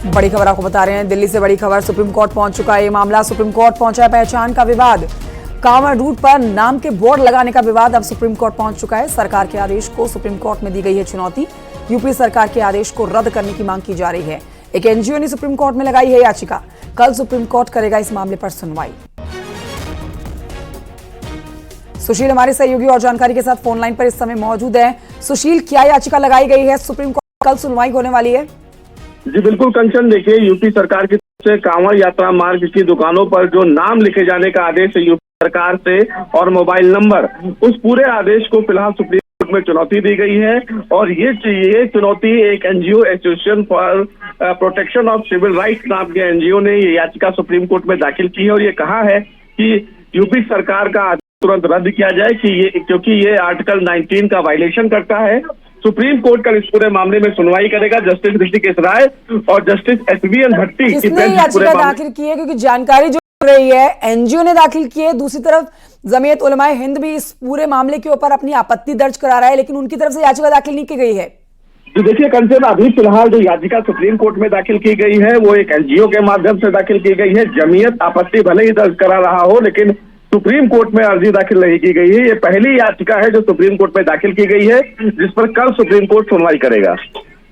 बड़ी खबर आपको बता रहे हैं, दिल्ली से बड़ी खबर। सुप्रीम कोर्ट पहुंच चुका है ये मामला। सुप्रीम कोर्ट पहुंचा है पहचान का विवाद, कांवड़ रूट पर नाम के बोर्ड लगाने का विवाद अब सुप्रीम कोर्ट पहुंच चुका है। सरकार के आदेश को सुप्रीम कोर्ट में दी गई है चुनौती। यूपी सरकार के आदेश को रद्द करने की मांग की जा रही है। एक एनजीओ ने सुप्रीम कोर्ट में लगाई है याचिका। कल सुप्रीम कोर्ट करेगा इस मामले पर सुनवाई। सुशील हमारे सहयोगी और जानकारी के साथ फोन लाइन पर इस समय मौजूद है। सुशील, क्या याचिका लगाई गई है? सुप्रीम कोर्ट कल सुनवाई होने वाली है। जी बिल्कुल कंचन, देखिए यूपी सरकार की तरफ से कांवड़ यात्रा मार्ग की दुकानों पर जो नाम लिखे जाने का आदेश है यूपी सरकार से और मोबाइल नंबर, उस पूरे आदेश को फिलहाल सुप्रीम कोर्ट में चुनौती दी गई है। और ये चुनौती एक NGO association for protection of civil rights नाम के एनजीओ ने ये याचिका सुप्रीम कोर्ट में दाखिल की है और ये कहा है कि यूपी सरकार का तुरंत रद्द किया जाए क्योंकि ये आर्टिकल 19 का वायलेशन करता है। सुप्रीम कोर्ट कल इस पूरे मामले में सुनवाई करेगा। जस्टिस ऋषिकेश राय और जस्टिस एसवीएन भट्टी की याचिका दाखिल की है, क्योंकि जानकारी जो मिल रही है एनजीओ ने दाखिल की है। दूसरी तरफ जमीयत उलमाए हिंद भी इस पूरे मामले के ऊपर अपनी आपत्ति दर्ज करा रहा है, लेकिन उनकी तरफ से याचिका दाखिल नहीं की गई है। तो देखिए कंचन, अभी फिलहाल जो याचिका सुप्रीम कोर्ट में दाखिल की गई है वो एक एनजीओ के माध्यम से दाखिल की गई है। जमीयत आपत्ति भले ही दर्ज करा रहा हो, लेकिन सुप्रीम कोर्ट में अर्जी दाखिल नहीं की गई है। ये पहली याचिका है जो सुप्रीम कोर्ट में दाखिल की गई है, जिस पर कल सुप्रीम कोर्ट सुनवाई करेगा।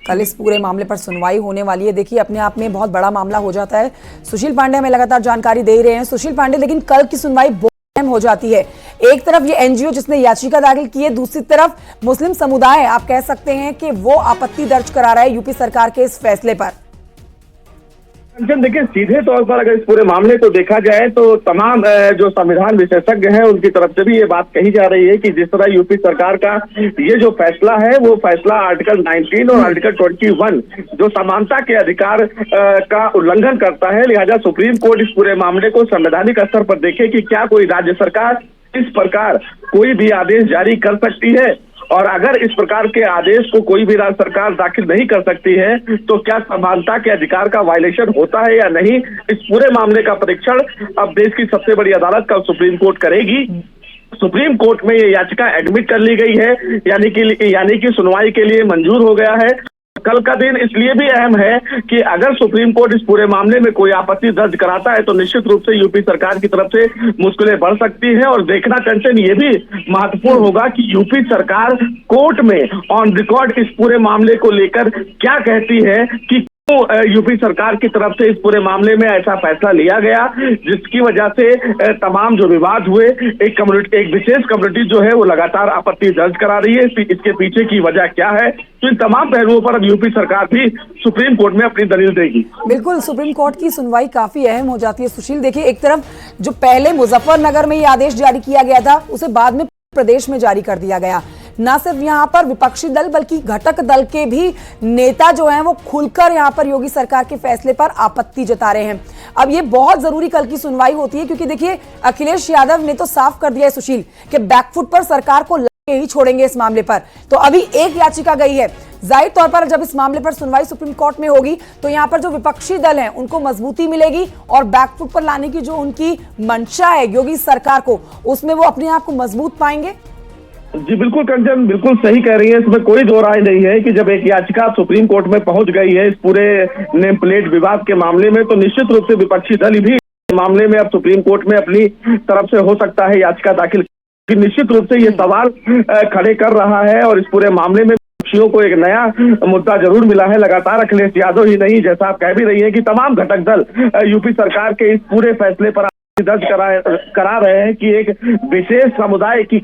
कल इस पूरे मामले पर सुनवाई होने वाली है। देखिए, अपने आप में बहुत बड़ा मामला हो जाता है। सुशील पांडे हमें लगातार जानकारी दे रहे हैं। सुशील पांडे, लेकिन कल की सुनवाई बहुत अहम हो जाती है। एक तरफ ये एनजीओ जिसने याचिका दाखिल की है, दूसरी तरफ मुस्लिम समुदाय, आप कह सकते हैं कि वो आपत्ति दर्ज करा रहा है यूपी सरकार के इस फैसले पर। देखिए, सीधे तौर पर अगर इस पूरे मामले को देखा जाए तो तमाम जो संविधान विशेषज्ञ हैं उनकी तरफ से भी ये बात कही जा रही है कि जिस तरह यूपी सरकार का ये जो फैसला है वो फैसला आर्टिकल 19 और आर्टिकल 21 जो समानता के अधिकार का उल्लंघन करता है। लिहाजा सुप्रीम कोर्ट इस पूरे मामले को संवैधानिक स्तर पर देखे कि क्या कोई राज्य सरकार इस प्रकार कोई भी आदेश जारी कर सकती है, और अगर इस प्रकार के आदेश को कोई भी राज्य सरकार दाखिल नहीं कर सकती है तो क्या समानता के अधिकार का वायलेशन होता है या नहीं। इस पूरे मामले का परीक्षण अब देश की सबसे बड़ी अदालत कल सुप्रीम कोर्ट करेगी। सुप्रीम कोर्ट में ये याचिका एडमिट कर ली गई है, यानी कि सुनवाई के लिए मंजूर हो गया है। कल का दिन इसलिए भी अहम है कि अगर सुप्रीम कोर्ट इस पूरे मामले में कोई आपत्ति दर्ज कराता है तो निश्चित रूप से यूपी सरकार की तरफ से मुश्किलें बढ़ सकती हैं। और देखना कंचन ये भी महत्वपूर्ण होगा कि यूपी सरकार कोर्ट में ऑन रिकॉर्ड इस पूरे मामले को लेकर क्या कहती है कि यूपी सरकार की तरफ से इस पूरे मामले में ऐसा फैसला लिया गया जिसकी वजह से तमाम जो विवाद हुए, एक विशेष कम्युनिटी जो है वो लगातार आपत्ति दर्ज करा रही है। इसके पीछे की वजह क्या है, तो इन तमाम पहलुओं पर अब यूपी सरकार भी सुप्रीम कोर्ट में अपनी दलील देगी। बिल्कुल, सुप्रीम कोर्ट की सुनवाई काफी अहम हो जाती है। सुशील, देखिए, एक तरफ जो पहले मुजफ्फरनगर में ये आदेश जारी किया गया था उसे बाद में प्रदेश में जारी कर दिया गया। ना सिर्फ यहाँ पर विपक्षी दल बल्कि घटक दल के भी नेता जो हैं वो खुलकर यहाँ पर योगी सरकार के फैसले पर आपत्ति जता रहे हैं। अब ये बहुत जरूरी कल की सुनवाई होती है, क्योंकि देखिए अखिलेश यादव ने तो साफ कर दिया है सुशील कि बैकफुट पर सरकार को लगे ही छोड़ेंगे इस मामले पर। तो अभी एक याचिका गई है। जाहिर तौर पर जब इस मामले पर सुनवाई सुप्रीम कोर्ट में होगी तो यहाँ पर जो विपक्षी दल हैं उनको मजबूती मिलेगी और बैकफुट पर लाने की जो उनकी मंशा है योगी सरकार को, उसमें वो अपने आप को मजबूत पाएंगे। जी बिल्कुल कंचन, बिल्कुल सही कह रही है। इसमें कोई दो राय नहीं है कि जब एक याचिका सुप्रीम कोर्ट में पहुंच गई है इस पूरे नेम प्लेट विवाद के मामले में, तो निश्चित रूप से विपक्षी दल भी मामले में अब सुप्रीम कोर्ट में अपनी तरफ से हो सकता है याचिका दाखिल। निश्चित रूप से ये सवाल खड़े कर रहा है और इस पूरे मामले में विपक्षियों को एक नया मुद्दा जरूर मिला है। लगातार अखिलेश यादव ही नहीं, जैसा आप कह भी रही है कि तमाम घटक दल यूपी सरकार के इस पूरे फैसले पर दर्ज करा रहे हैं कि एक विशेष समुदाय की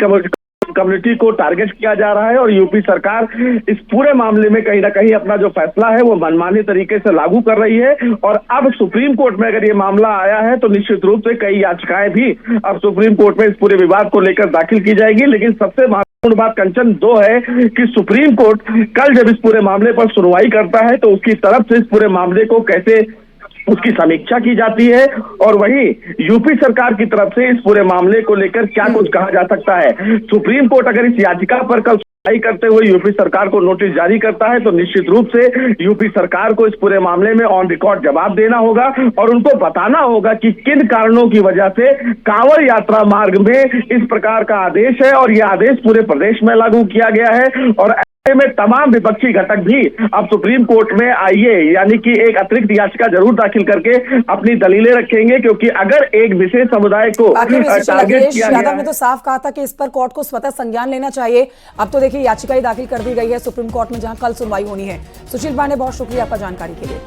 कम्युनिटी को टारगेट किया जा रहा है और यूपी सरकार इस पूरे मामले में कहीं ना कहीं अपना जो फैसला है वो मनमानी तरीके से लागू कर रही है। और अब सुप्रीम कोर्ट में अगर ये मामला आया है तो निश्चित रूप से कई याचिकाएं भी अब सुप्रीम कोर्ट में इस पूरे विवाद को लेकर दाखिल की जाएगी। लेकिन सबसे महत्वपूर्ण बात कंचन दो है कि सुप्रीम कोर्ट कल जब इस पूरे मामले पर सुनवाई करता है तो उसकी तरफ से इस पूरे मामले को कैसे उसकी समीक्षा की जाती है, और वहीं यूपी सरकार की तरफ से इस पूरे मामले को लेकर क्या कुछ कहा जा सकता है। सुप्रीम कोर्ट अगर इस याचिका पर कल सुनवाई करते हुए यूपी सरकार को नोटिस जारी करता है तो निश्चित रूप से यूपी सरकार को इस पूरे मामले में ऑन रिकॉर्ड जवाब देना होगा और उनको बताना होगा कि किन कारणों की वजह से कांवड़ यात्रा मार्ग में इस प्रकार का आदेश है और यह आदेश पूरे प्रदेश में लागू किया गया है। और में तमाम विपक्षी घटक भी अब सुप्रीम कोर्ट में आइए यानी कि एक अतिरिक्त याचिका जरूर दाखिल करके अपनी दलीलें रखेंगे, क्योंकि अगर एक विशेष समुदाय को टारगेट किया गया यादव ने तो साफ कहा था कि इस पर कोर्ट को स्वतः संज्ञान लेना चाहिए। अब तो देखिए याचिका ही दाखिल कर दी गई है सुप्रीम कोर्ट में, जहां कल सुनवाई होनी है। सुशील पांडे, बहुत शुक्रिया आपका जानकारी के लिए।